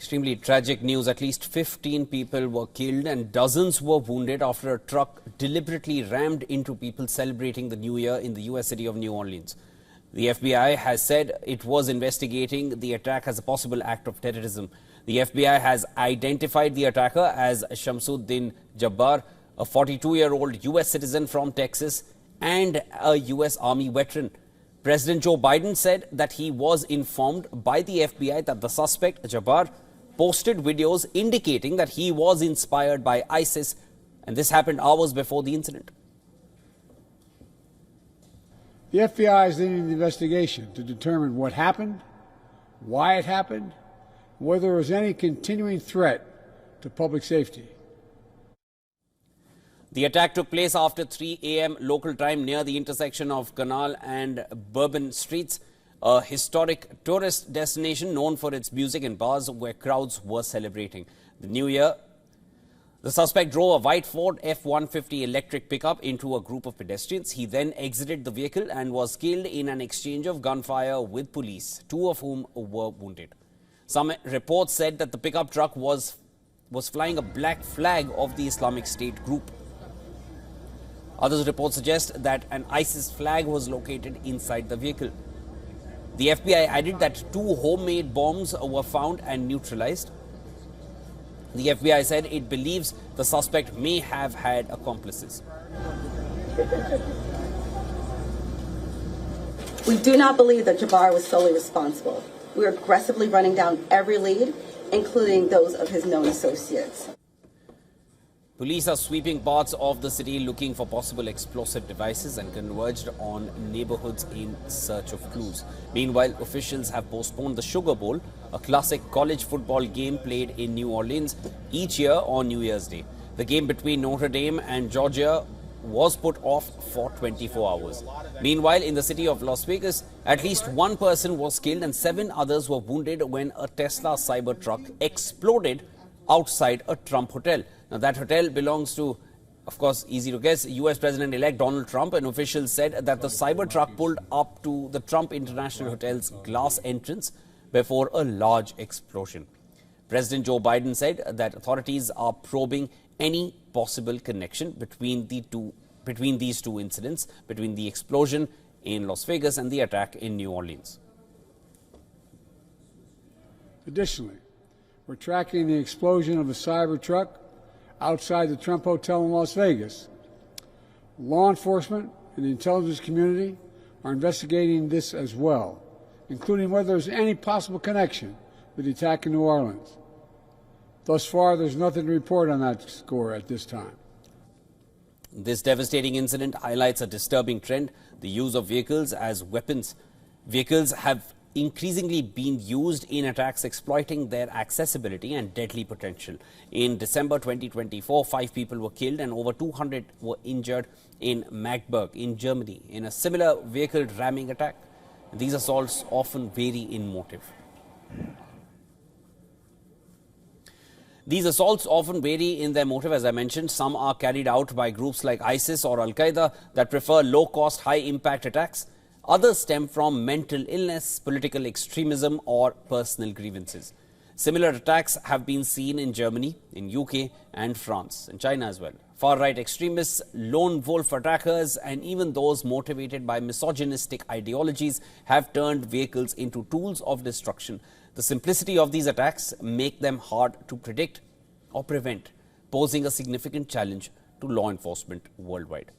Extremely tragic news. At least 15 people were killed and dozens were wounded after a truck deliberately rammed into people celebrating the New Year in the U.S. city of New Orleans. The FBI has said it was investigating the attack as a possible act of terrorism. The FBI has identified the attacker as Shamsuddin Jabbar, a 42-year-old U.S. citizen from Texas and a U.S. Army veteran. President Joe Biden said that he was informed by the FBI that the suspect, Jabbar, posted videos indicating that he was inspired by ISIS, and this happened hours before the incident. The FBI is leading the investigation to determine what happened, why it happened, whether there was any continuing threat to public safety. The attack took place after 3 a.m. local time near the intersection of Canal and Bourbon Streets, a historic tourist destination known for its music and bars where crowds were celebrating the New Year. The suspect drove a white Ford F-150 electric pickup into a group of pedestrians. He then exited the vehicle and was killed in an exchange of gunfire with police, 2 of whom were wounded. Some reports said that the pickup truck was flying a black flag of the Islamic State group. Others reports suggest that an ISIS flag was located inside the vehicle. The FBI added that 2 homemade bombs were found and neutralized. The FBI said it believes the suspect may have had accomplices. We do not believe that Jabbar was solely responsible. We are aggressively running down every lead, including those of his known associates. Police are sweeping parts of the city looking for possible explosive devices and converged on neighborhoods in search of clues. Meanwhile, officials have postponed the Sugar Bowl, a classic college football game played in New Orleans each year on New Year's Day. The game between Notre Dame and Georgia was put off for 24 hours. Meanwhile, in the city of Las Vegas, at least 1 person was killed and 7 others were wounded when a Tesla Cybertruck exploded outside a Trump hotel. Now, that hotel belongs to, of course, easy to guess, U.S. President-elect Donald Trump. And officials said that the Cybertruck pulled up to the Trump International Hotel's glass entrance before a large explosion. President Joe Biden said that authorities are probing any possible connection between these two incidents, between the explosion in Las Vegas and the attack in New Orleans. Additionally, we're tracking the explosion of a Cybertruck outside the Trump Hotel in Las Vegas. Law enforcement and the intelligence community are investigating this as well, including whether there's any possible connection with the attack in New Orleans. Thus far, there's nothing to report on that score at this time. This devastating incident highlights a disturbing trend: the use of vehicles as weapons. Vehicles have increasingly been used in attacks, exploiting their accessibility and deadly potential. In December 2024, 5 people were killed and over 200 were injured in Magdeburg in Germany in a similar vehicle ramming attack. These assaults often vary in motive. These assaults often vary in their motive, as I mentioned. Some are carried out by groups like ISIS or Al-Qaeda that prefer low-cost, high-impact attacks. Others stem from mental illness, political extremism, or personal grievances. Similar attacks have been seen in Germany, in UK and France, and China as well. Far-right extremists, lone wolf attackers, and even those motivated by misogynistic ideologies have turned vehicles into tools of destruction. The simplicity of these attacks make them hard to predict or prevent, posing a significant challenge to law enforcement worldwide.